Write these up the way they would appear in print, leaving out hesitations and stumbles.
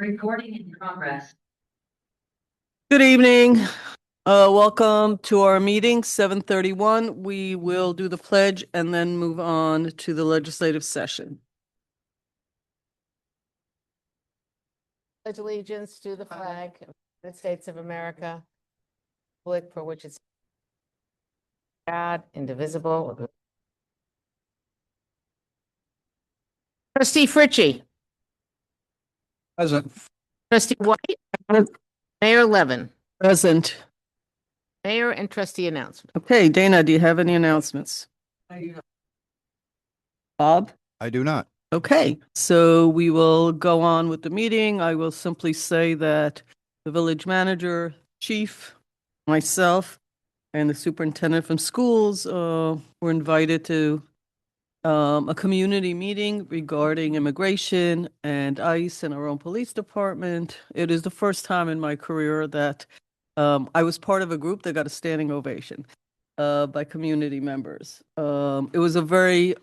Recording in progress. Good evening. Welcome to our meeting, 7:31. We will do the pledge and then move on to the legislative session. Pledge allegiance to the flag of the United States of America, republic for which it's God, indivisible. Trustee Fritchie. Present. Trustee White. Mayor Levin. Present. Mayor and trustee announcement. Okay, Dana, do you have any announcements? Bob? I do not. Okay, so we will go on with the meeting. I will simply say that the village manager, chief, myself, and the superintendent from schools were invited to a community meeting regarding immigration and ICE and our own police department. It is the first time in my career that I was part of a group that got a standing ovation by community members. It was a very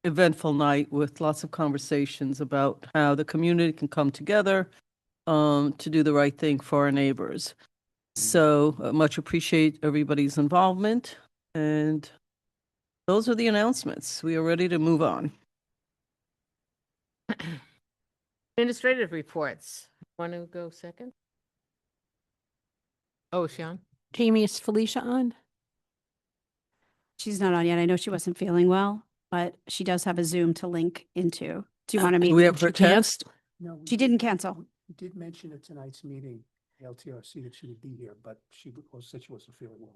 eventful night with lots of conversations about how the community can come together to do the right thing for our neighbors. So much appreciate everybody's involvement, and those are the announcements. We are ready to move on. Administrative reports. Want to go second? Oh, Sean. Jamie, is Felicia on? She's not on yet. I know she wasn't feeling well, but she does have a Zoom to link into. Do you want to meet? Do we have her She can't- text? No, we She didn't cancel. we did mention at tonight's meeting, LTRC, that she would be here, but she said she wasn't feeling well.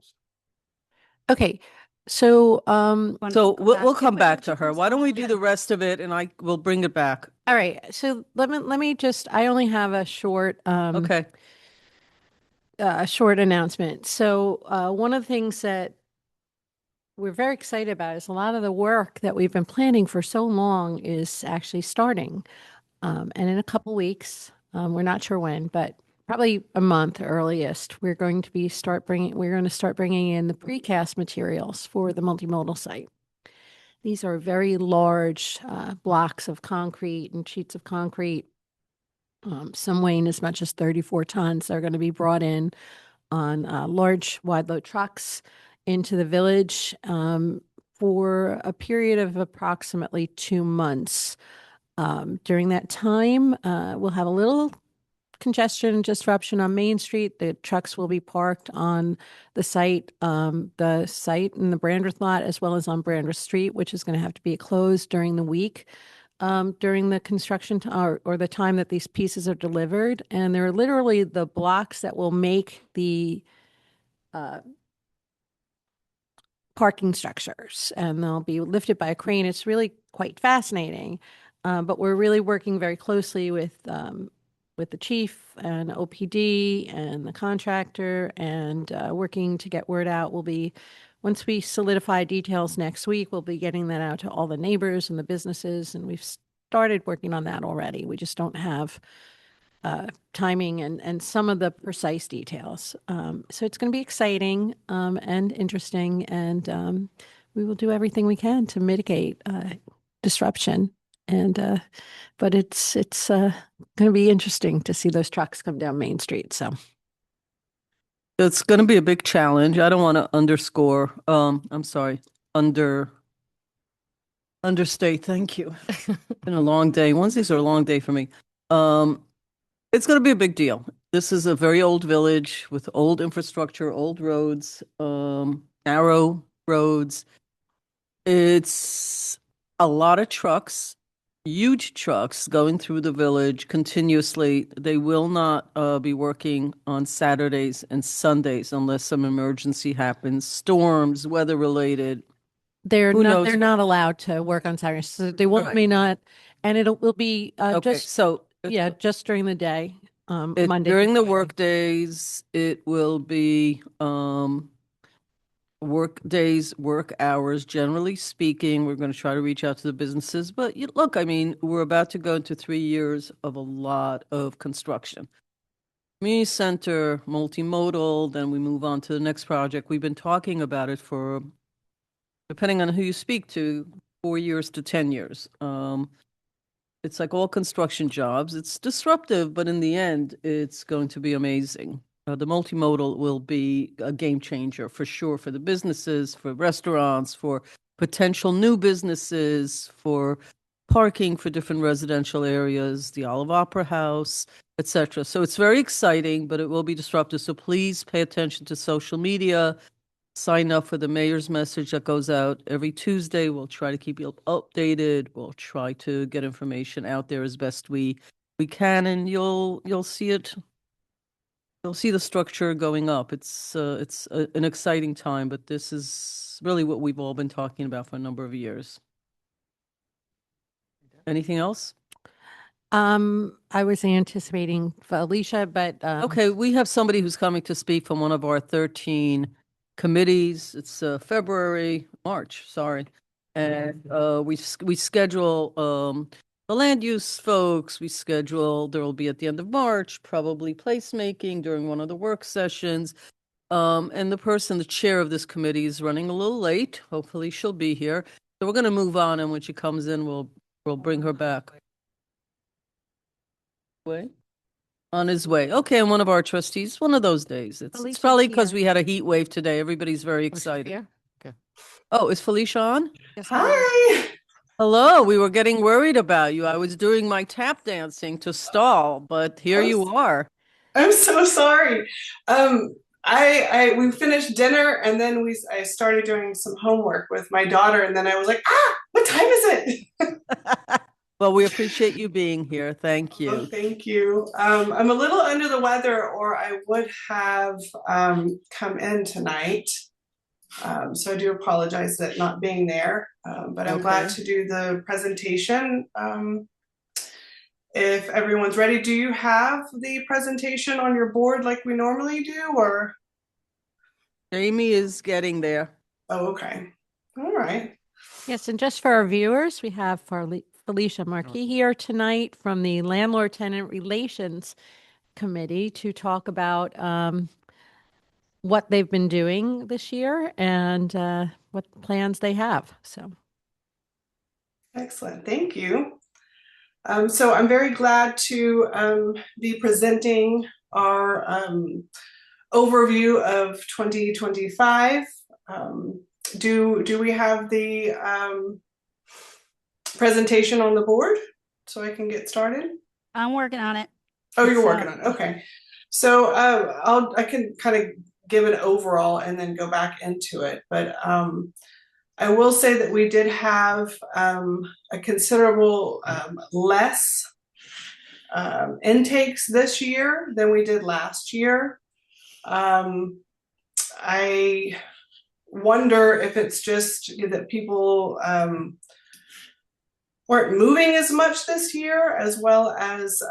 Okay, so, So wanna go we'll back? come Yeah, back but to she her. comes Why don't we on. do the rest of it and I will bring it back? All right, so let me just, I only have a short, Okay. a short announcement. So, one of the things that we're very excited about is a lot of the work that we've been planning for so long is actually starting. And in a couple weeks, we're not sure when, but probably a month earliest, we're going to start bringing in the precast materials for the multimodal site. These are very large blocks of concrete and sheets of concrete, some weighing as much as 34 tons. They're going to be brought in on large wide load trucks into the village for a period of approximately 2 months. During that time, we'll have a little congestion disruption on Main Street. The trucks will be parked on the site in the Brandreth lot, as well as on Brandreth Street, which is going to have to be closed during the week, during the construction or the time that these pieces are delivered. And they're literally the blocks that will make the parking structures, and they'll be lifted by a crane. It's really quite fascinating. But we're really working very closely with the chief and OPD and the contractor, and working to get word out. Once we solidify details next week, we'll be getting that out to all the neighbors and the businesses, and we've started working on that already. We just don't have timing and some of the precise details. So it's going to be exciting and interesting, and we will do everything we can to mitigate disruption. And but it's going to be interesting to see those trucks come down Main Street. So It's going to be a big challenge. I don't want to understate. Thank you. Been a long day. Wednesdays are a long day for me. It's going to be a big deal. This is a very old village with old infrastructure, old roads, narrow roads. It's a lot of trucks, huge trucks going through the village continuously. They will not be working on Saturdays and Sundays unless some emergency happens, storms, weather related. they're Who not knows? they're not allowed to work on Saturdays. So they will Right. may not, and will be Okay, just so just during the day, Monday through during the Friday. work days, it will be work days, work hours. Generally speaking, we're going to try to reach out to the businesses. But look, I mean, we're about to go into 3 years of a lot of construction. Community center, multimodal, then we move on to the next project. We've been talking about it for, depending on who you speak to, 4 years to 10 years. It's like all construction jobs. It's disruptive, but in the end, it's going to be amazing. The multimodal will be a game changer for sure for the businesses, for restaurants, for potential new businesses, for parking for different residential areas, the Olive Opera House, etc. So it's very exciting, but it will be disruptive. So please pay attention to social media. Sign up for the mayor's message that goes out every Tuesday. We'll try to keep you updated. We'll try to get information out there as best we can, and you'll see it. You'll see the structure going up. It's an exciting time, but this is really what we've all been talking about for a number of years. Anything else? I was anticipating Felicia, but Okay, we have somebody who's coming to speak from one of our 13 committees. It's March, sorry. And we schedule the land use folks, there will be at the end of March, probably placemaking during one of the work sessions. And the chair of this committee is running a little late. Hopefully she'll be here. So we're going to move on, and when she comes in, we'll bring her back. Way? On his way. Okay, and one of our trustees, one of those days. It's Felicia's probably because here. we had a heat wave today. Everybody's very excited. Oh, is Felicia on? Yes, ma'am. Hi. Hello, we were getting worried about you. I was doing my tap dancing to stall, but here you are. I'm so sorry. We finished dinner and then I started doing some homework with my daughter and then I was like, what time is it? Well, we appreciate you being here. Thank Oh, you. thank you. I'm a little under the weather or I would have come in tonight. So I do apologize that not being there, but I'm glad Okay. to do the presentation. If everyone's ready, do you have the presentation on your board like we normally do, or? Jamie is getting there. Oh, okay. All right. Yes, and just for our viewers, we have Felicia Marquis here tonight from the Landlord Tenant Relations Committee to talk about what they've been doing this year and what plans they have. So, Excellent. Thank you. So I'm very glad to be presenting our overview of 2025. Do we have the presentation on the board so I can get started? I'm working on it. Oh, you're working on it. Okay. So I can kind of give an overall and then go back into it. But I will say that we did have a considerable less intakes this year than we did last year. I wonder if it's just that people weren't moving as much this year, as well as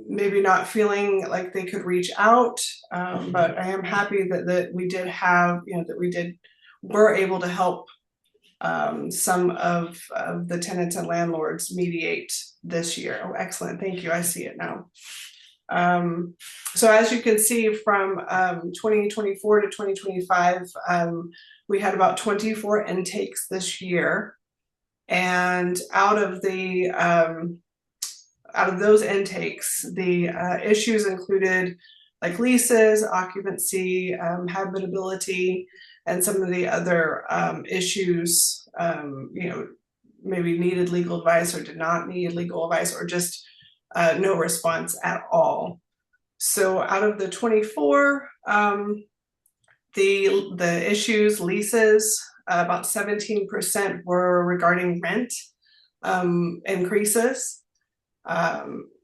maybe not feeling like they could reach out. But I am happy that we did have, were able to help some of the tenants and landlords mediate this year. Oh, excellent. Thank you. I see it now. So as you can see from 2024 to 2025, we had about 24 intakes this year. And out of those intakes, the issues included like leases, occupancy, habitability, and some of the other issues, maybe needed legal advice or did not need legal advice or just no response at all. So out of the 24, the issues, leases, about 17% were regarding rent increases,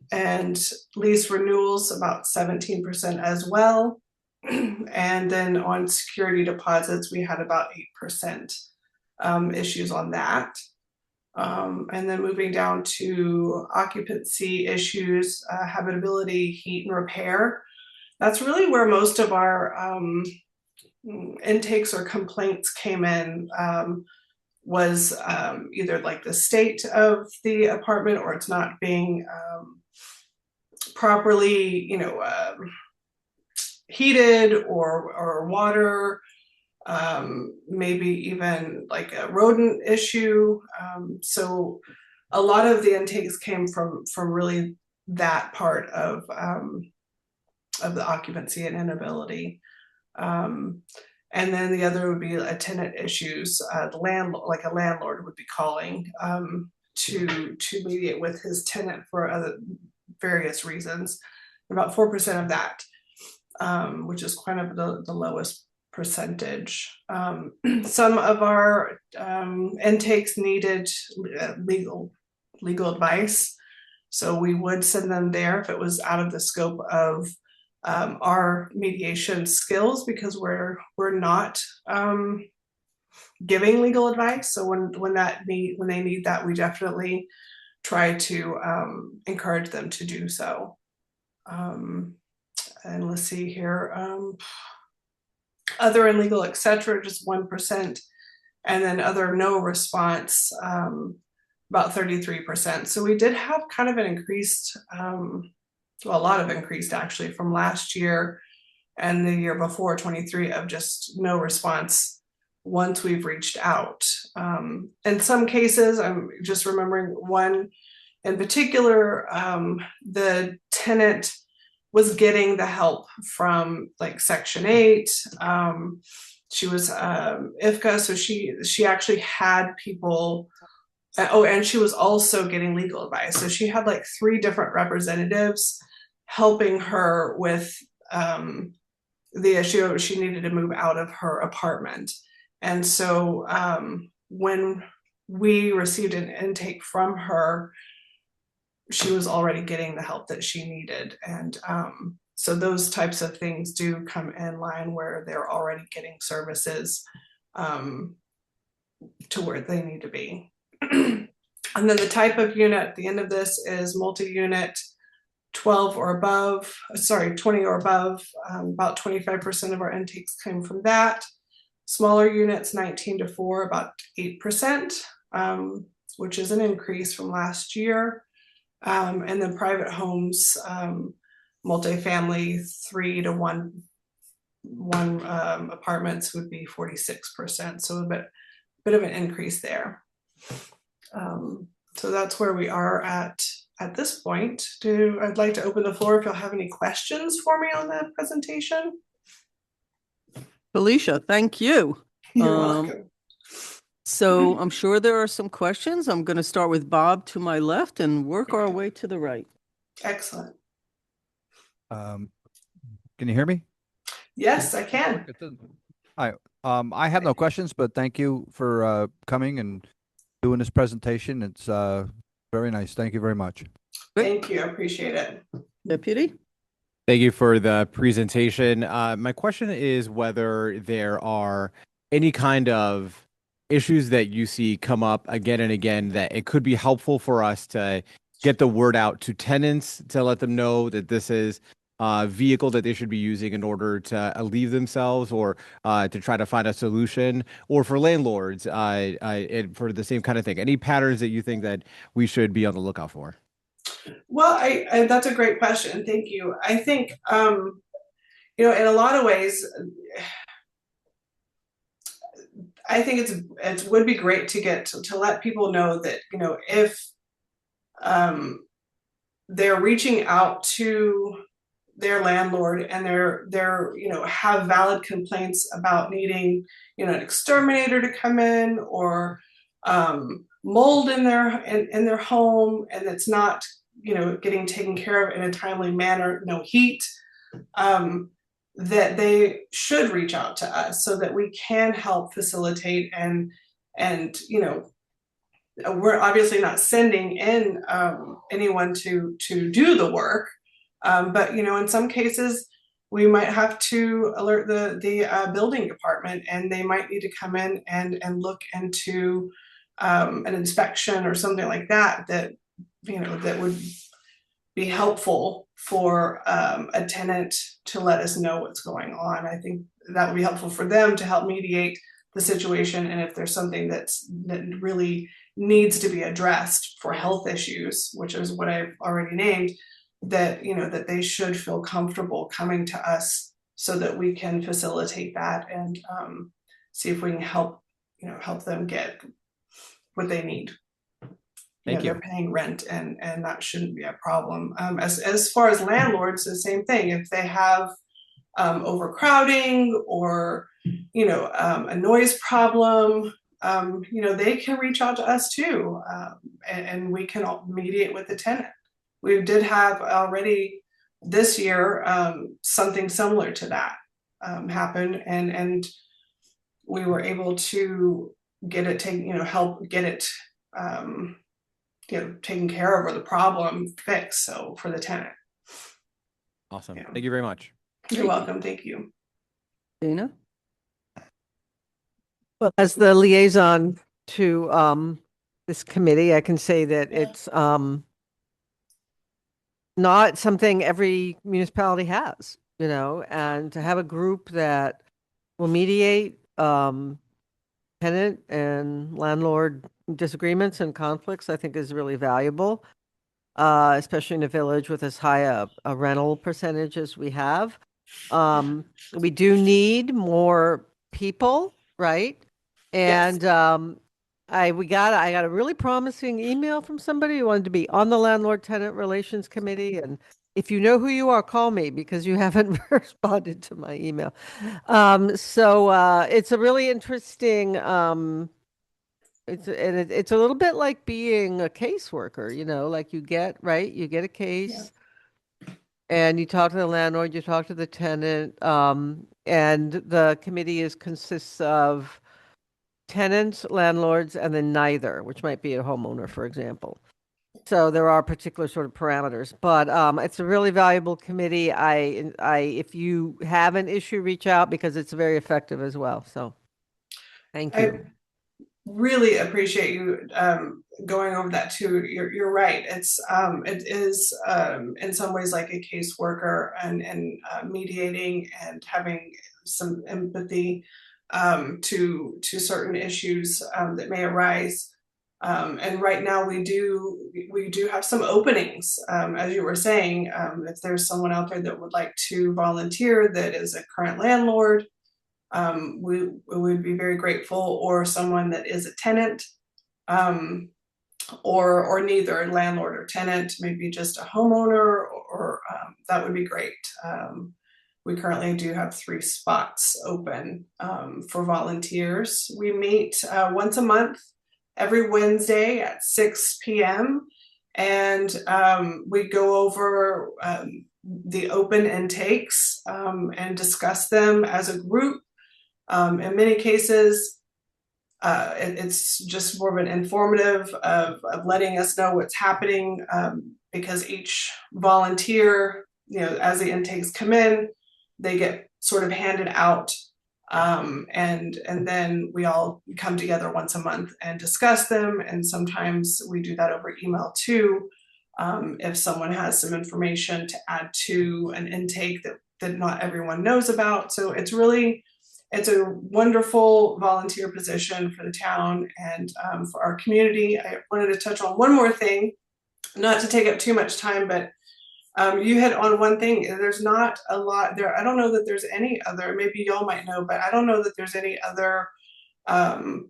and lease renewals about 17% as well. And then on security deposits, we had about 8% issues on that. And then moving down to occupancy issues, habitability, heat and repair. That's really where most of our intakes or complaints came in, was either like the state of the apartment or it's not being properly, heated or water, maybe even like a rodent issue. So a lot of the intakes came from really that part of the occupancy and inability. And then the other would be tenant issues. The landlord, like a landlord, would be calling to mediate with his tenant for other various reasons. About 4% of that, which is kind of the lowest percentage. Some of our intakes needed legal advice, so we would send them there if it was out of the scope of our mediation skills, because we're not giving legal advice. So when they need that, we definitely try to encourage them to do so. And let's see here, other and legal, etc., just 1%, and then other no response, about 33%. So we did have kind of an increased, a lot of increased actually from last year and the year before, 23, of just no response once we've reached out. In some cases, I'm just remembering one in particular, the tenant was getting the help from like Section 8. She was IFCA, so she actually had people. Oh, and she was also getting legal advice. So she had like 3 different representatives helping her with the issue. She needed to move out of her apartment. And so when we received an intake from her, she was already getting the help that she needed. And so those types of things do come in line where they're already getting services to where they need to be. And then the type of unit at the end of this is multi-unit, 20 or above. About 25% of our intakes came from that. Smaller units, 19 to 4, about 8%, which is an increase from last year. And then private homes, multifamily, 3 to 1 apartments would be 46%. So a bit of an increase there. So that's where we are at this point. I'd like to open the floor if you'll have any questions for me on the presentation. Felicia, thank you. You're welcome. So I'm sure there are some questions. I'm going to start with Bob to my left and work our way to the right. Excellent. Can you hear me? Yes, I can. Hi. I have no questions, but thank you for coming and doing this presentation. It's very nice. Thank you very much. Thank you. I appreciate it. Deputy? Thank you for the presentation. My question is whether there are any kind of issues that you see come up again and again that it could be helpful for us to get the word out to tenants to let them know that this is a vehicle that they should be using in order to alleviate themselves or to try to find a solution, or for landlords for the same kind of thing. Any patterns that you think that we should be on the lookout for? Well, I that's a great question. Thank you. I think, in a lot of ways, I think it would be great to get to let people know that, if they're reaching out to their landlord and they're have valid complaints about needing, an exterminator to come in, or mold in their home, and it's not, getting taken care of in a timely manner, no heat, that they should reach out to us so that we can help facilitate and we're obviously not sending in anyone to do the work, but in some cases we might have to alert the building department, and they might need to come in and look into an inspection or something like that that would be helpful for a tenant to let us know what's going on. I think that would be helpful for them to help mediate the situation, and if there's something that really needs to be addressed for health issues, which is what I've already named, that that they should feel comfortable coming to us so that we can facilitate that and see if we can help them get what they need. Thank you. they're paying rent, and that shouldn't be a problem. As far as landlords, the same thing. If they have overcrowding or a noise problem, they can reach out to us too, and we can mediate with the tenant. We did have already this year something similar to that happen, and we were able to get it taken, help get it taken care of, or the problem fixed, so for the tenant. Awesome. Yeah. Thank you very much. You're welcome. Thank you. Dana? Well, as the liaison to this committee, I can say that it's not something every municipality has, and to have a group that will mediate tenant and landlord disagreements and conflicts, I think is really valuable, especially in a village with as high a rental percentage as we have. We do need more people, right? Yes. And I got a really promising email from somebody who wanted to be on the landlord tenant relations committee. And if you know who you are, call me, because you haven't responded to my email. So it's a really interesting, it's a little bit like being a caseworker, like you get a case. And you talk to the landlord, you talk to the tenant, and the committee consists of tenants, landlords, and then neither, which might be a homeowner, for example. So there are particular sort of parameters, but it's a really valuable committee. If you have an issue, reach out, because it's very effective as well. So thank you. I really appreciate you going over that too. You're right. It is in some ways like a caseworker, and mediating and having some empathy to certain issues that may arise. And right now we do have some openings, as you were saying. If there's someone out there that would like to volunteer that is a current landlord, we would be very grateful, or someone that is a tenant, or neither, a landlord or tenant, maybe just a homeowner, or that would be great. We currently do have 3 spots open for volunteers. We meet once a month, every Wednesday at 6 p.m. And we go over the open intakes and discuss them as a group. In many cases, it's just more of an informative of letting us know what's happening, because each volunteer, as the intakes come in, they get sort of handed out, and then we all come together once a month and discuss them. And sometimes we do that over email too, if someone has some information to add to an intake that not everyone knows about. So it's a wonderful volunteer position for the town and for our community. I wanted to touch on one more thing, not to take up too much time, but you hit on one thing. There's not a lot there. I don't know that there's any other, maybe y'all might know, but I don't know that there's any other town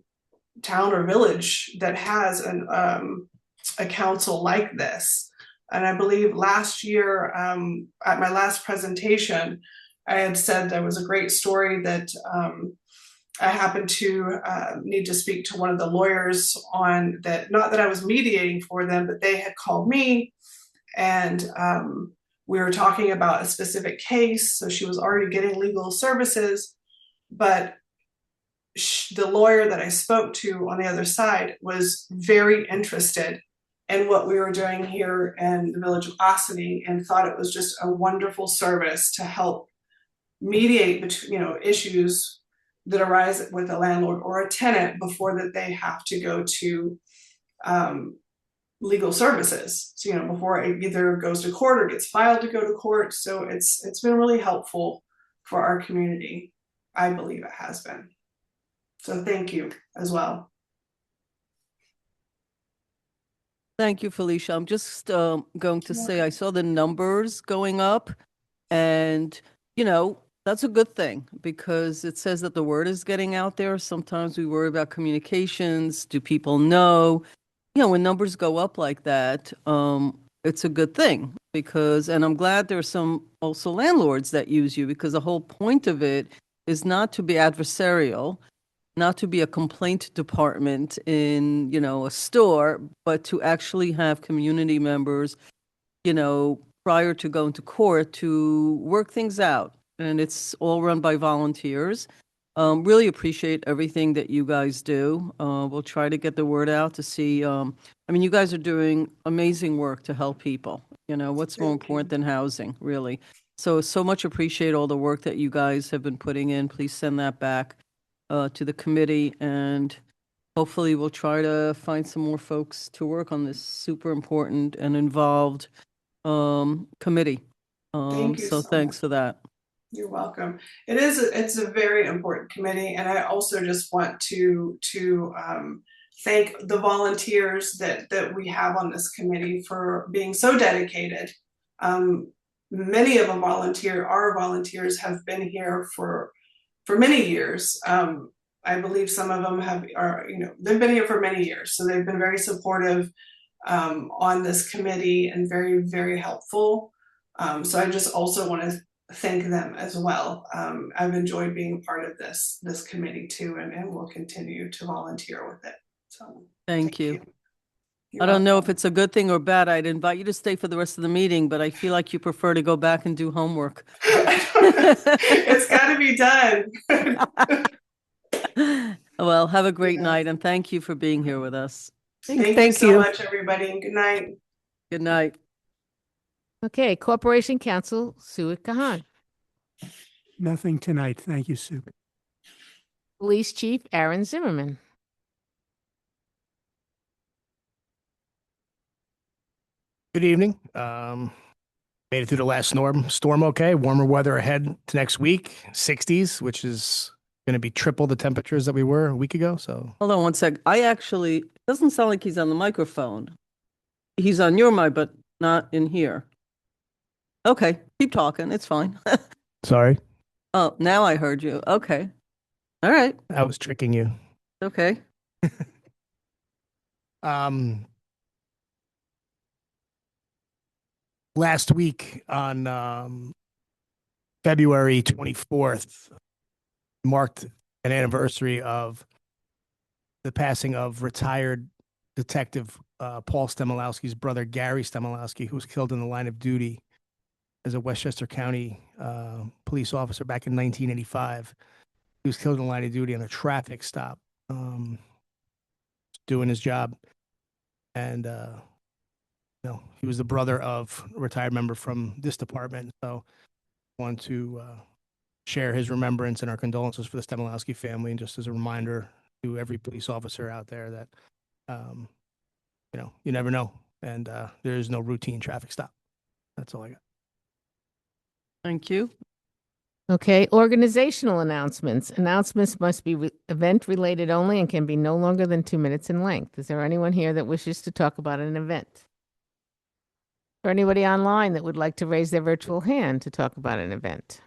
or village that has a council like this. And I believe last year, at my last presentation, I had said there was a great story that I happened to need to speak to one of the lawyers on that. Not that I was mediating for them, but they had called me, and we were talking about a specific case. So she was already getting legal services, but the lawyer that I spoke to on the other side was very interested in what we were doing here in the village of Ossining, and thought it was just a wonderful service to help mediate between, issues that arise with a landlord or a tenant before that they have to go to legal services. So, before it either goes to court or gets filed to go to court. So it's been really helpful for our community. I believe it has been. So thank you as well. Thank you, Felicia. I'm just going to say I saw the numbers going up, and that's a good thing, because it says that the word is getting out there. Sometimes we worry about communications. Do people know? when numbers go up like that, it's a good thing because, and I'm glad there's some also landlords that use you because the whole point of it is not to be adversarial, not to be a complaint department in, a store, but to actually have community members, prior to going to court to work things out. And it's all run by volunteers. Really appreciate everything that you guys do. We'll try to get the word out to see. You guys are doing amazing work to help people. What's more Thank you. important than housing, really? So much appreciate all the work that you guys have been putting in. Please send that back to the committee, and hopefully we'll try to find some more folks to work on this super important and involved committee. Thank you So so thanks much. for that. You're welcome. It's a very important committee, and I also just want to thank the volunteers that we have on this committee for being so dedicated. Many of our volunteers have been here for many years. I believe some of them they've been here for many years, so they've been very supportive on this committee and very, very helpful. So I just also want to thank them as well. I've enjoyed being part of this committee too, and will continue to volunteer with it. So Thank you. You're I don't know if welcome. it's a good thing or bad. I'd invite you to stay for the rest of the meeting, but I feel like you prefer to go back and do homework. It's got to be done. Well, have a great Yeah. night, and thank you for being here with us. Thank you Thank so you. much, everybody, and good night. Good night. Okay, Corporation Counsel, Suet Kahan. Nothing tonight. Thank you, Sue. Police Chief Aaron Zimmerman. Good evening. Made it through the last storm okay. Warmer weather ahead to next week, 60s, which is going to be triple the temperatures that we were a week ago. So Hold on one sec. It doesn't sound like he's on the microphone. He's on your mic, but not in here. Okay, keep talking. It's fine. sorry, Oh, now I heard you. Okay. All right. I was tricking you. Okay. Last week on February 24th marked an anniversary of the passing of retired detective Paul Stemolowski's brother, Gary Stemolowski, who was killed in the line of duty as a Westchester County police officer back in 1985. He was killed in the line of duty on a traffic stop, doing his job. And, he was the brother of a retired member from this department. So I want to share his remembrance and our condolences for the Stemolowski family. And just as a reminder to every police officer out there that, you never know. And there is no routine traffic stop. That's all I got. Thank you. Okay, organizational announcements. Announcements must be event related only and can be no longer than 2 minutes in length. Is there anyone here that wishes to talk about an event? Or anybody online that would like to raise their virtual hand to talk about an event?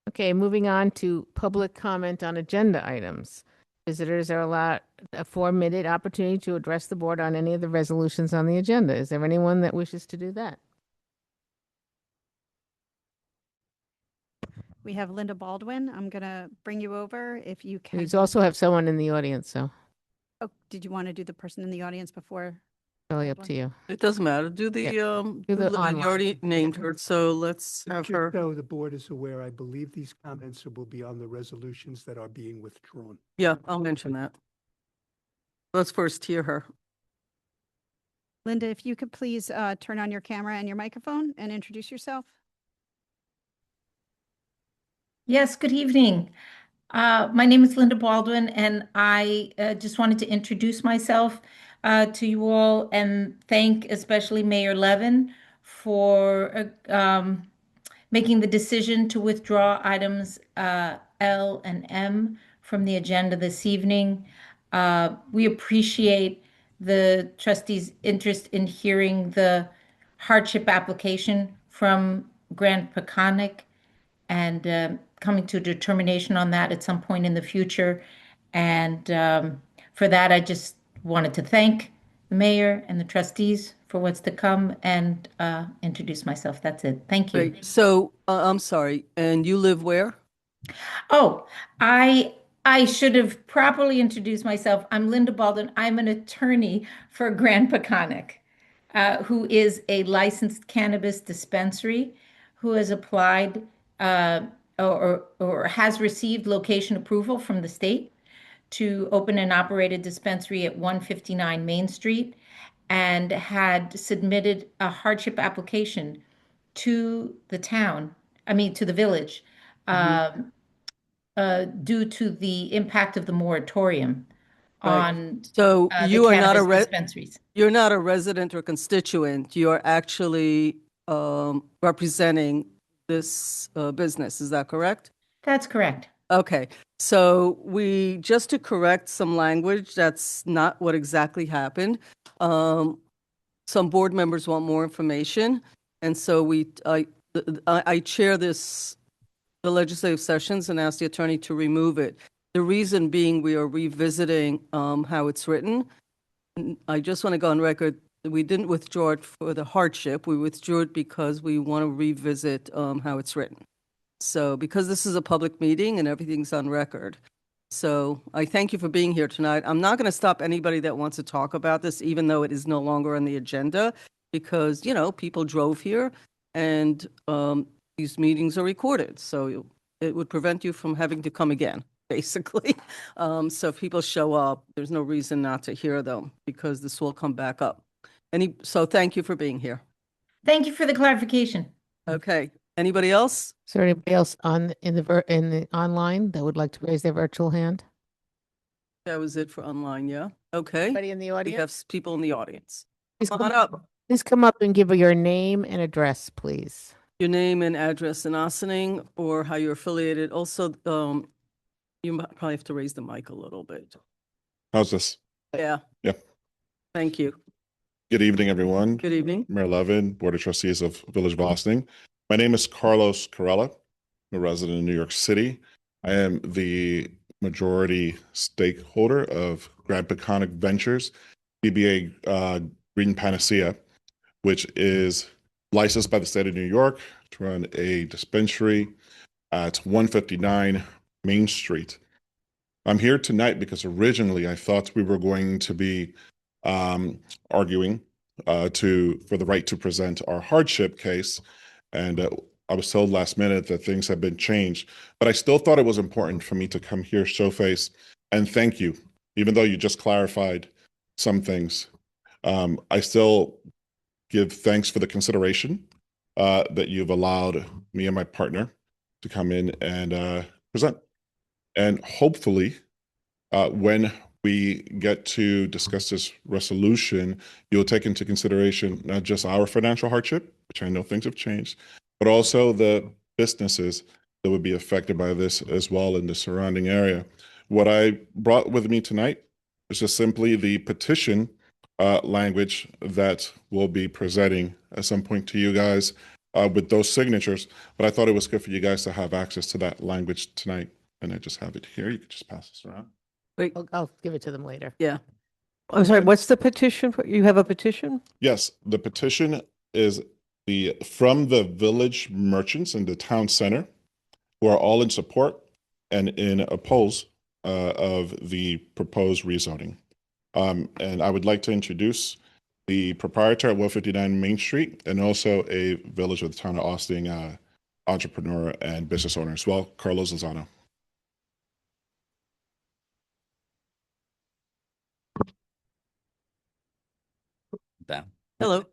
Okay, moving on to public comment on agenda items. Visitors are allowed a 4-minute opportunity to address the board on any of the resolutions on the agenda. Is there anyone that wishes to do that? We have Linda Baldwin. I'm going to bring you over if you can. We also have someone in the audience, so Oh, did you want to do the person in the audience before? really up to you. It doesn't matter. Do the, Do the you online. already named her, so let's have Just her. so the board is aware, I believe these comments will be on the resolutions that are being withdrawn. Yeah, I'll mention that. Let's first hear her. Linda, if you could please turn on your camera and your microphone and introduce yourself. Yes, good evening. My name is Linda Baldwin, and I just wanted to introduce myself to you all and thank especially Mayor Levin for making the decision to withdraw items L and M from the agenda this evening. We appreciate the trustees' interest in hearing the hardship application from Grant Peconic and coming to a determination on that at some point in the future. And for that, I just wanted to thank the mayor and the trustees for what's to come and introduce myself. That's it. Thank you. Great. So, I'm sorry, and you live where? Oh, I should have properly introduced myself. I'm Linda Baldwin. I'm an attorney for Grand Peconic, who is a licensed cannabis dispensary who has applied or has received location approval from the state to open and operate a dispensary at 159 Main Street and had submitted a hardship application to the town, I mean, to the village, due to the impact of the moratorium Right. on So the you are not cannabis dispensaries. you're not a resident or constituent. You are actually representing this business. Is that correct? That's correct. Okay. So just to correct some language, that's not what exactly happened. Some board members want more information. And so I chair the legislative sessions and ask the attorney to remove it. The reason being we are revisiting how it's written. I just want to go on record, we didn't withdraw it for the hardship. We withdrew it because we want to revisit how it's written. So because this is a public meeting and everything's on record. So I thank you for being here tonight. I'm not going to stop anybody that wants to talk about this, even though it is no longer on the agenda, because, people drove here and these meetings are recorded. So it would prevent you from having to come again, basically. So if people show up, there's no reason not to hear them because this will come back up. So thank you for being here. Thank you for the clarification. Okay. Anybody else? Is there anybody else in the online that would like to raise their virtual hand? That was it for online, yeah? Okay. Anybody in the We audience? have people in the audience. Please Come come on up. Please come up and give your name and address, please. Your name and address in Ossining or how you're affiliated. Also, you might probably have to raise the mic a little bit. How's this? Yeah. Yeah. Thank you. Good evening, everyone. Good evening. Mayor Levin, Board of Trustees of Village of Ossining. My name is Carlos Carella. I'm a resident in New York City. I am the majority stakeholder of Grand Peconic Ventures, DBA Green Panacea, which is licensed by the state of New York to run a dispensary at 159 Main Street. I'm here tonight because originally I thought we were going to be arguing for the right to present our hardship case. And I was told last minute that things have been changed, but I still thought it was important for me to come here, show face, and thank you, even though you just clarified some things. I still give thanks for the consideration that you've allowed me and my partner to come in and present. And hopefully, when we get to discuss this resolution, you'll take into consideration not just our financial hardship, which I know things have changed, but also the businesses that would be affected by this as well in the surrounding area. What I brought with me tonight is just simply the petition language that we'll be presenting at some point to you guys with those signatures. But I thought it was good for you guys to have access to that language tonight. And I just have it here. You could just pass this around. Wait, I'll give it to them later. yeah. I'm sorry, what's the petition? You have a petition? Yes, the petition is from the village merchants in the town center who are all in support and in oppose of the proposed rezoning. And I would like to introduce the proprietor at 159 Main Street and also a village of the town of Ossining entrepreneur and business owner as well, Carlos Lozano. Hello.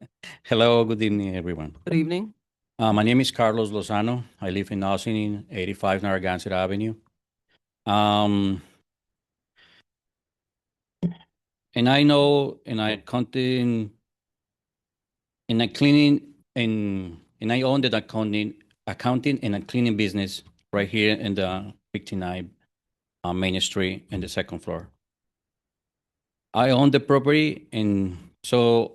Hello, good evening, everyone. Good evening. My name is Carlos Lozano. I live in Ossining, 85 Narragansett Avenue. And I know, and I contain, and I cleaning, and I own the accounting and a cleaning business right here in the 59 Main Street in the second floor. I own the property, and so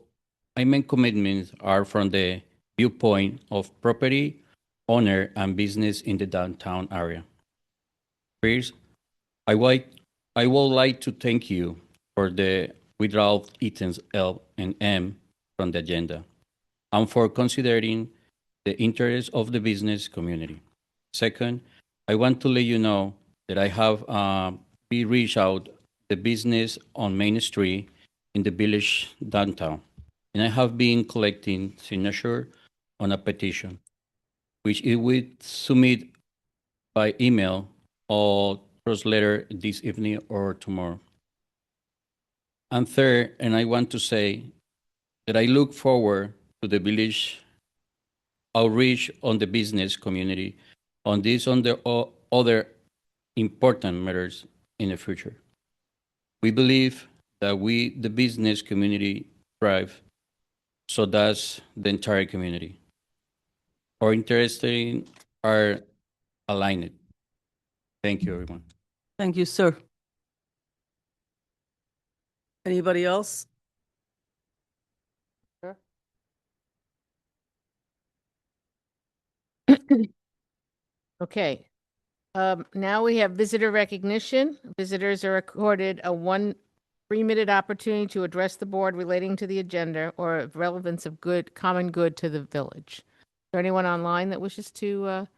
my main commitments are from the viewpoint of property owner and business in the downtown area. First, I would like to thank you for the withdraw items L and M from the agenda, and for considering the interests of the business community. Second, I want to let you know that I have be reached out the business on Main Street in the village downtown, and I have been collecting signature on a petition, which it will submit by email or letter this evening or tomorrow. And third, and I want to say that I look forward to the village outreach on the business community on this on the other important matters in the future. We believe that we, the business community, thrive, so does the entire community. Our interests are aligned. Thank you, everyone. Thank you, sir. Anybody else? Okay. Now we have visitor recognition. Visitors are accorded a 3-minute opportunity to address the board relating to the agenda or of relevance of common good to the village. Is there anyone online that wishes to,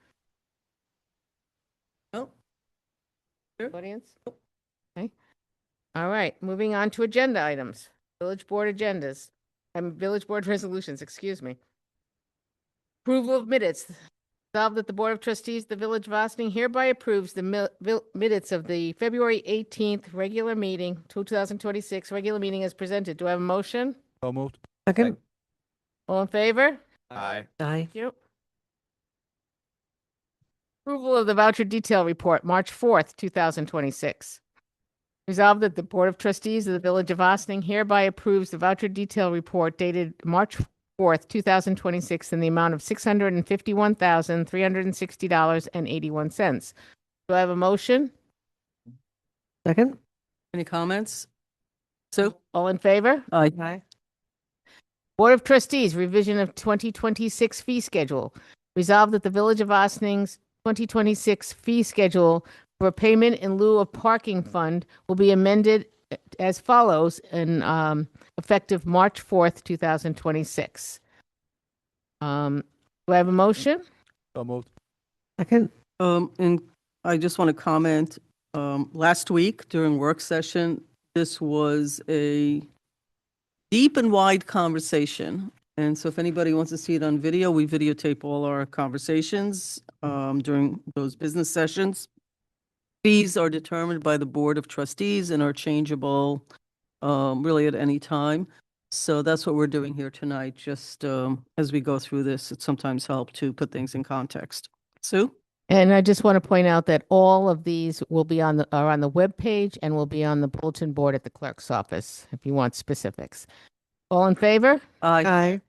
No. Sure. audience? Okay. All right, moving on to agenda items. Village board agendas. Village board resolutions, excuse me. Approval of minutes. Resolved that the Board of Trustees of the Village of Ossining hereby approves the minutes of the February 18th regular meeting, 2026 regular meeting as presented. Do I have a motion? So moved. Second. All in favor? Aye. Aye. Thank you. Approval of the voucher detail report, March 4th, 2026. Resolved that the Board of Trustees of the Village of Ossining hereby approves the voucher detail report dated March 4th, 2026 in the amount of $651,360.81. Do I have a motion? Second. Any comments? Sue? All in favor? Aye. Aye. Board of Trustees, revision of 2026 fee schedule. Resolved that the Village of Ossining's 2026 fee schedule for payment in lieu of parking fund will be amended as follows and effective March 4th, 2026. Do I have a motion? So moved. Second. And I just want to comment, last week during work session, this was a deep and wide conversation. And so if anybody wants to see it on video, we videotape all our conversations during those business sessions. Fees are determined by the Board of Trustees and are changeable really at any time. So that's what we're doing here tonight, just as we go through this. It sometimes helps to put things in context. Sue? And I just want to point out that all of these will be are on the webpage and will be on the bulletin board at the clerk's office if you want specifics. All in favor? Aye. Aye.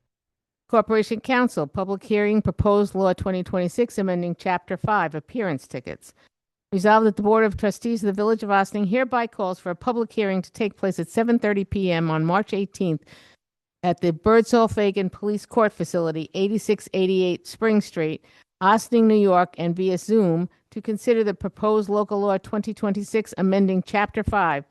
Corporation Council, public hearing, proposed law 2026, amending Chapter 5, appearance tickets. Resolved that the Board of Trustees of the Village of Ossining hereby calls for a public hearing to take place at 7:30 p.m. on March 18th at the Birdsall-Fagan Police Court Facility, 8688 Spring Street, Ossining, New York, and via Zoom to consider the proposed local law 2026 amending Chapter 5.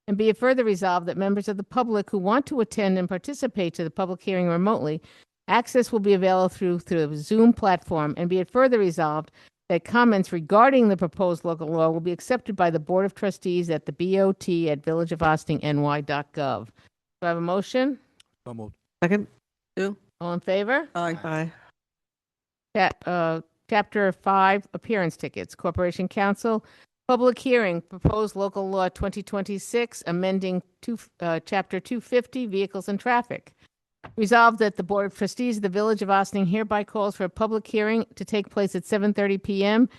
And be it further resolved that members of the public who want to attend and participate to the public hearing remotely, access will be available through the Zoom platform. And be it further resolved that comments regarding the proposed local law will be accepted by the Board of Trustees at the BOT at villageofossiningny.gov. Do I have a motion? So moved. Second. Sue? All in favor? Aye. Aye. Chapter 5, appearance tickets. Corporation Council, public hearing, proposed local law 2026, amending Chapter 250, vehicles and traffic. Resolved that the Board of Trustees of the Village of Ossining hereby calls for a public hearing to take place at 7:30 p.m.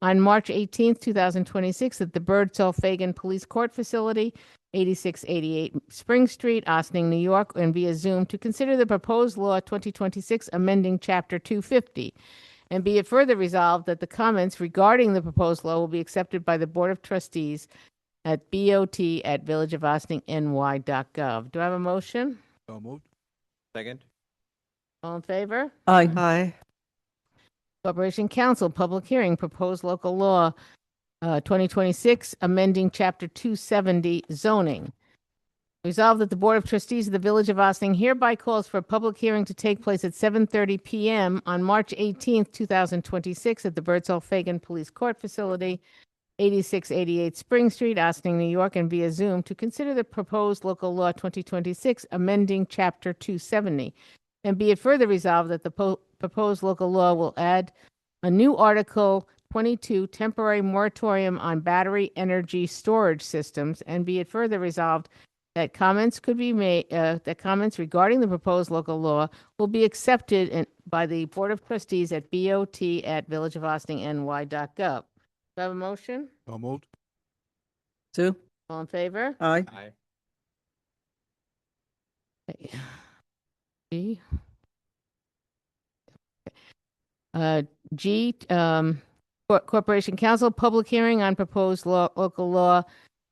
on March 18th, 2026 at the Birdsall-Fagan Police Court Facility, 8688 Spring Street, Ossining, New York, and via Zoom to consider the proposed law 2026 amending Chapter 250. And be it further resolved that the comments regarding the proposed law will be accepted by the Board of Trustees at bot@villageofossiningny.gov. Do I have a motion? So moved. Second. All in favor? Aye. Aye. Corporation Council, public hearing, proposed local law 2026, amending Chapter 270, zoning. Resolved that the Board of Trustees of the Village of Ossining hereby calls for a public hearing to take place at 7:30 p.m. on March 18th, 2026 at the Birdsall Fagan Police Court Facility, 8688 Spring Street, Ossining, New York, and via Zoom to consider the proposed local law 2026 amending Chapter 270. And be it further resolved that the proposed local law will add a new Article 22, temporary moratorium on battery energy storage systems, and be it further resolved that comments could be made, that comments regarding the proposed local law will be accepted by the Board of Trustees at bot@villageofostingny.gov. Do I have a motion? So moved. Sue? All in favor? Aye. Aye. G. G, Corporation Council, public hearing on proposed local law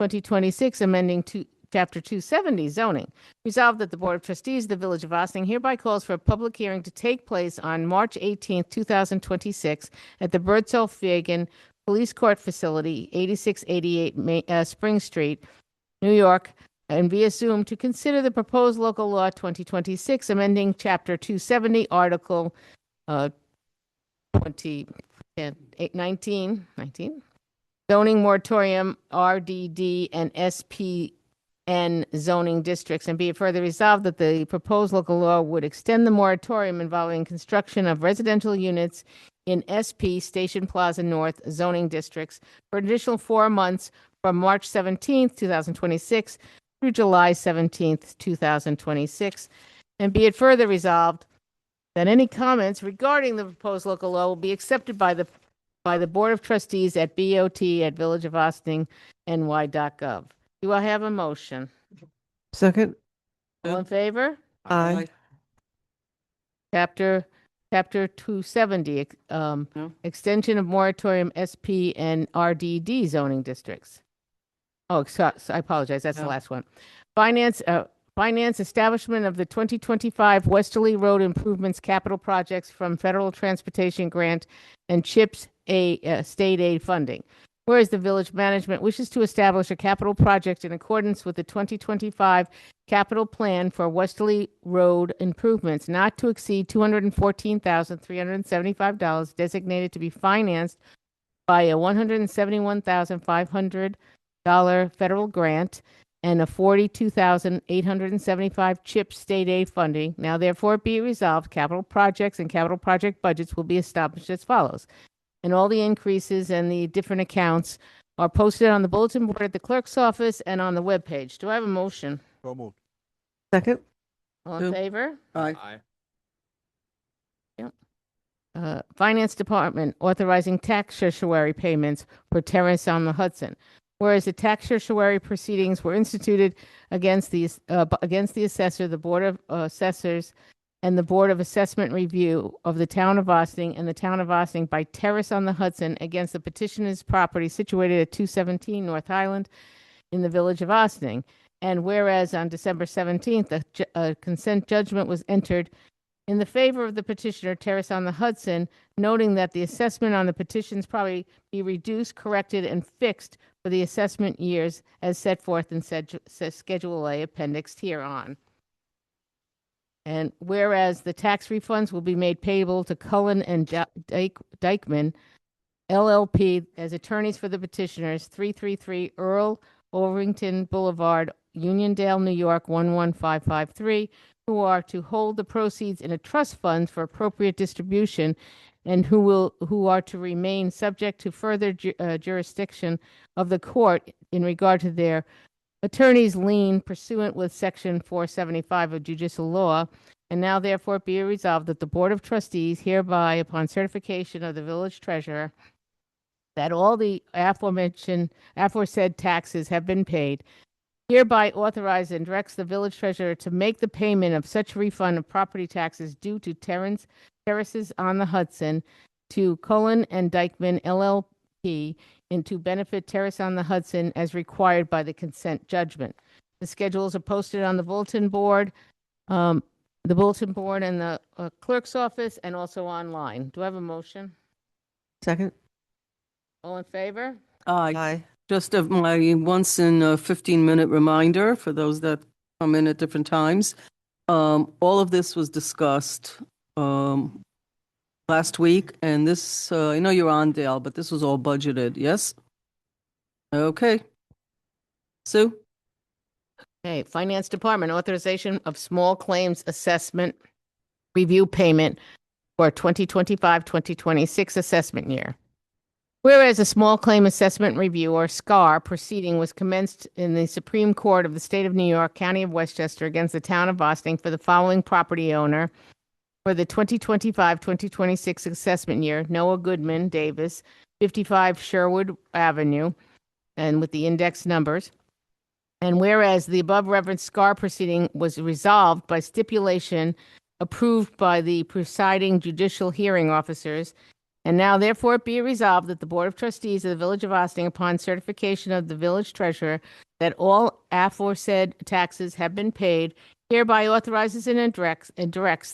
2026, amending Chapter 270 zoning. Resolved that the Board of Trustees of the Village of Ossining hereby calls for a public hearing to take place on March 18th, 2026 at the Birdsall Fagan Police Court Facility, 8688 Spring Street, New York, and via Zoom to consider the proposed local law 2026 amending Chapter 270, Article 19, zoning moratorium, RDD, and SPN zoning districts, and be it further resolved that the proposed local law would extend the moratorium involving construction of residential units in SP Station Plaza North zoning districts for an additional 4 months from March 17th, 2026 through July 17th, 2026. And be it further resolved that any comments regarding the proposed local law will be accepted by the Board of Trustees at bot@villageofostingny.gov. Do I have a motion? Second? All in favor? Aye. Chapter 270, extension of moratorium SP and RDD zoning districts. Oh, I apologize. That's the last one. Finance establishment of the 2025 Westerly Road Improvements Capital Projects from Federal Transportation Grant and CHIPS state aid funding. Whereas the village management wishes to establish a capital project in accordance with the 2025 capital plan for Westerly Road improvements not to exceed $214,375 designated to be financed by a $171,500 federal grant and a $42,875 CHIPS state aid funding. Now therefore be it resolved, capital projects and capital project budgets will be established as follows. And all the increases and the different accounts are posted on the bulletin board at the clerk's office and on the webpage. Do I have a motion? So moved. Second? All in Sue? favor? Aye. Finance Department authorizing tax certiorari payments for Terrace on the Hudson. Whereas the tax certiorari proceedings were instituted against the assessor, the Board of Assessors, and the Board of Assessment Review of the Town of Ossining and the Town of Ossining by Terrace on the Hudson against the petitioner's property situated at 217 North Highland in the Village of Ossining. And whereas on December 17th, a consent judgment was entered in the favor of the petitioner, Terrace on the Hudson, noting that the assessment on the petitions probably be reduced, corrected, and fixed for the assessment years as set forth in Schedule A appendix hereon. And whereas the tax refunds will be made payable to Cullen and Dykeman, LLP, as attorneys for the petitioners, 333 Earl Overington Boulevard, Uniondale, New York, 11553, who are to hold the proceeds in a trust fund for appropriate distribution and who are to remain subject to further jurisdiction of the court in regard to their attorney's lien pursuant with Section 475 of judicial law. And now therefore be it resolved that the Board of Trustees hereby, upon certification of the village treasurer, that all the aforesaid taxes have been paid, hereby authorizes and directs the village treasurer to make the payment of such refund of property taxes due to Terraces on the Hudson to Cullen and Dykeman LLP and to benefit Terrace on the Hudson as required by the consent judgment. The schedules are posted on the bulletin board and the clerk's office and also online. Do I have a motion? Second? All in favor? Aye. Aye. Just my once in a 15-minute reminder for those that come in at different times. All of this was discussed last week, and this, I know you're on, Dale, but this was all budgeted, yes? Okay. Sue? Okay, Finance Department, authorization of small claims assessment review payment for 2025-2026 assessment year. Whereas a small claim assessment review, or SCAR, proceeding was commenced in the Supreme Court of the State of New York, County of Westchester, against the Town of Ossining for the following property owner for the 2025-2026 assessment year: Noah Goodman Davis, 55 Sherwood Avenue, and with the index numbers. And whereas the above referenced SCAR proceeding was resolved by stipulation approved by the presiding judicial hearing officers, and now therefore it be resolved that the Board of Trustees of the Village of Ossining, upon certification of the village treasurer that all aforesaid taxes have been paid, hereby authorizes and directs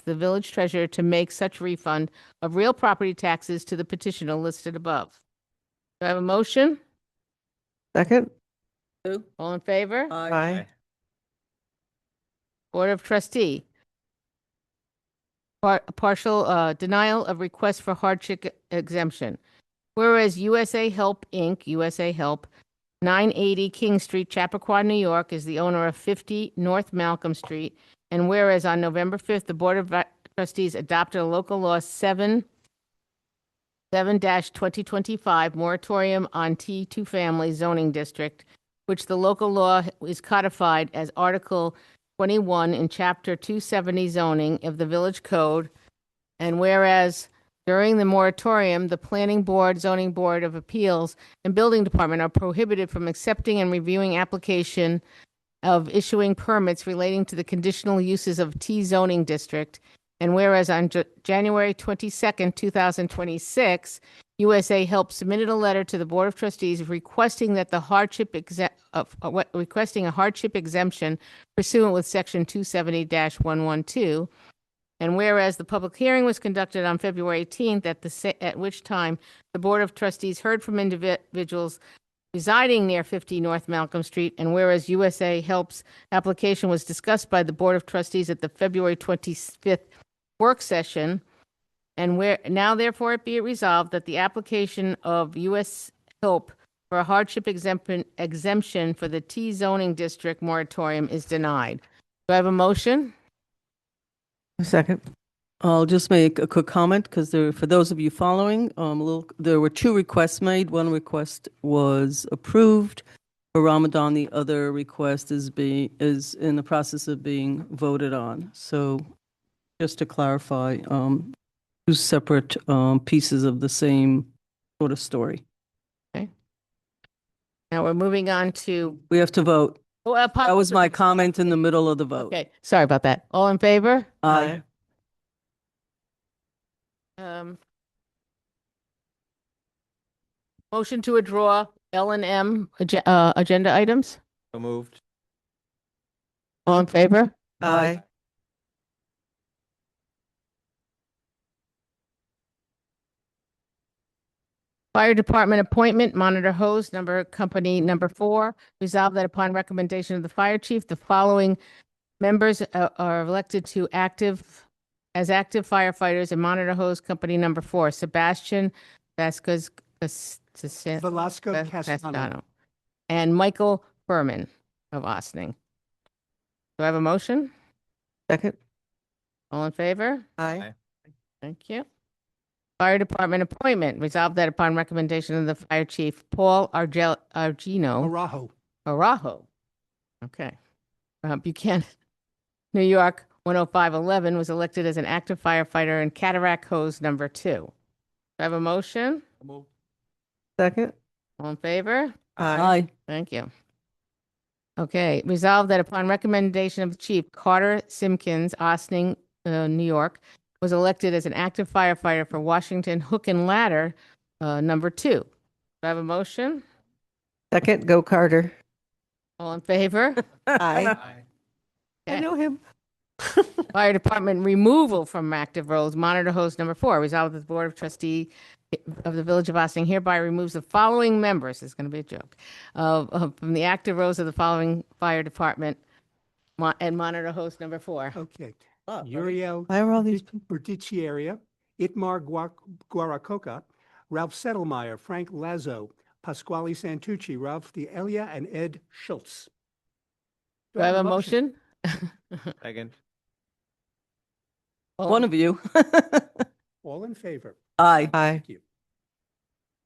the village treasurer to make such refund of real property taxes to the petitioner listed above. Do I have a motion? Second? Sue? All in favor? Aye. Board of Trustee. Partial denial of request for hardship exemption. Whereas USA Help Inc., USA Help, 980 King Street, Chappaqua, New York, is the owner of 50 North Malcolm Street. And whereas on November 5th, the Board of Trustees adopted a local law 7-2025 moratorium on T2 family zoning district, which the local law is codified as Article 21 in Chapter 270 zoning of the Village Code. And whereas during the moratorium, the Planning Board, Zoning Board of Appeals, and Building Department are prohibited from accepting and reviewing application of issuing permits relating to the conditional uses of T zoning district. And whereas on January 22nd, 2026, USA Help submitted a letter to the Board of Trustees requesting that the requesting a hardship exemption pursuant with Section 270-112. And whereas the public hearing was conducted on February 18th, at which time the Board of Trustees heard from individuals residing near 50 North Malcolm Street, and whereas USA Help's application was discussed by the Board of Trustees at the February 25th work session, and where now therefore it be resolved that the application of US Help for a hardship exemption for the T zoning district moratorium is denied. Do I have a motion? Second. I'll just make a quick comment because for those of you following, there were two requests made. One request was approved for Ramadan. The other request is in the process of being voted on. So just to clarify, two separate pieces of the same sort of story. Okay. Now we're moving on to. We have to vote. That was my comment in the middle of the vote. Okay, sorry about that. All in favor? Aye. Motion to withdraw L&M agenda items. So moved. All in favor? Aye. Fire Department appointment, monitor hose, company number 4. Resolved that upon recommendation of the fire chief, the following members are elected to active firefighters in monitor hose company number 4: Sebastian Vasquez Velasco Castano. and Michael Furman of Ossining. Do I have a motion? Second. All in favor? Aye. Thank you. Fire Department appointment. Resolved that upon recommendation of the fire chief, Paul Argino. Arajo. Okay. Buchanan, New York, 10511, was elected as an active firefighter in cataract hose number 2. Do I have a motion? Second. All in favor? Aye. Thank you. Okay. Resolved that upon recommendation of the chief, Carter Simpkins, Ossining, New York, was elected as an active firefighter for Washington Hook and Ladder number 2. Do I have a motion? Second. Go Carter. All in favor? Aye. I Okay. know him. Fire Department removal from active roles, monitor hose number 4. Resolved that the Board of Trustees of the Village of Ossining hereby removes the following members. It's going to be a joke. From the active roles of the following fire department And monitor host number 4. Okay. Oh, right. Uriel Why are all these Berticiaria, Itmar Guaracoca, Ralph Settlemyer, Frank Lazo, Pasquale Santucci, Ralph D'Elia, and Ed Schultz. Do I have a motion? Second. One of you. All in favor? Aye. Aye. Thank you.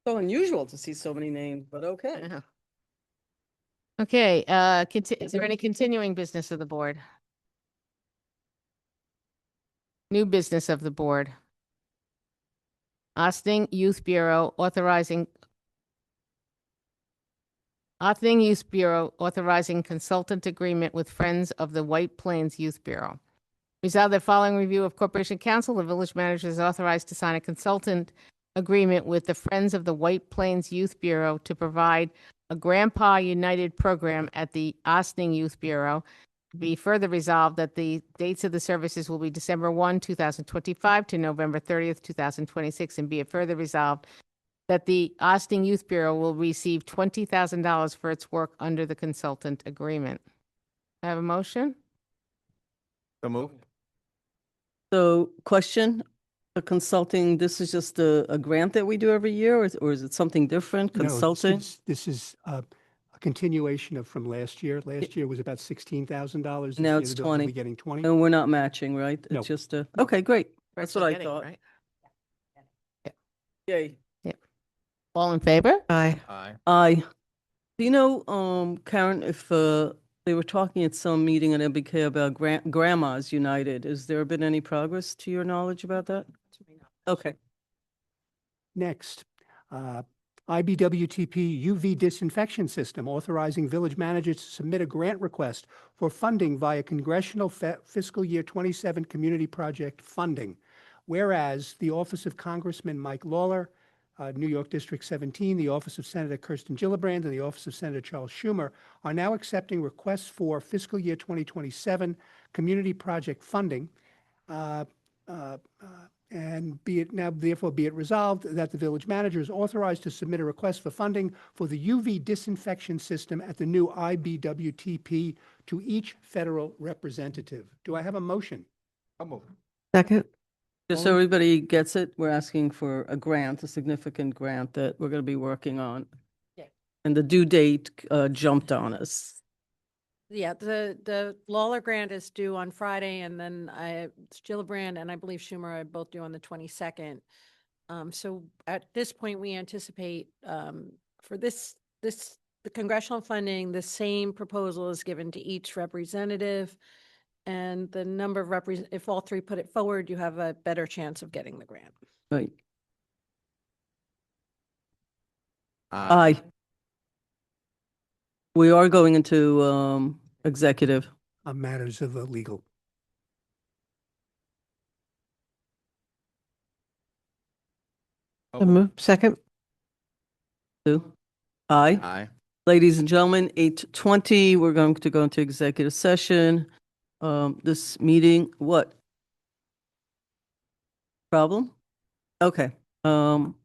So unusual to see so many names, but okay. Yeah. Okay, is there any continuing business of the board? New business of the board. Ossining Youth Bureau authorizing consultant agreement with Friends of the White Plains Youth Bureau. Resolved that following review of Corporation Council, the village manager is authorized to sign a consultant agreement with the Friends of the White Plains Youth Bureau to provide a Grandpa United program at the Ossining Youth Bureau. Be further resolved that the dates of the services will be December 1, 2025 to November 30th, 2026, and be it further resolved that the Ossining Youth Bureau will receive $20,000 for its work under the consultant agreement. I have a motion? So moved. So question, the consulting, this is just a grant that we do every year, or is it something different, No, consulting? this is a continuation of from last year. Last year was about $16,000. Now This it's year they'll 20. be getting 20. And we're not matching, right? No. It's just okay, great. That's what I Forgetting, thought. right? Yay. All in favor? Aye. Aye. Aye. Do you know, Karen, if they were talking at some meeting at MBK about Grandmas United, has there been any progress to your knowledge about that? Okay. Next, IBWTP UV disinfection system authorizing village managers to submit a grant request for funding via congressional fiscal year 27 community project funding. Whereas the Office of Congressman Mike Lawler, New York District 17, the Office of Senator Kirsten Gillibrand, and the Office of Senator Charles Schumer are now accepting requests for fiscal year 2027 community project funding. And therefore be it resolved that the village manager is authorized to submit a request for funding for the UV disinfection system at the new IBWTP to each federal representative. Do I have a motion? So moved. Second. Just so everybody gets it, we're asking for a grant, a significant grant that we're going to be working on. Yeah. And the due date jumped on us. Yeah, the Lawler grant is due on Friday, and then Gillibrand and I believe Schumer are both due on the 22nd. So at this point, we anticipate for the congressional funding, the same proposal is given to each representative. And the number of if all three put it forward, you have a better chance of getting the grant. Right. Aye. We are going into executive. On matters of the legal. So moved. Second. Sue? Aye. Aye. Ladies and gentlemen, 8:20, we're going to go into executive session. This meeting, what? Problem? Okay.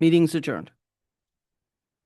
Meeting's adjourned.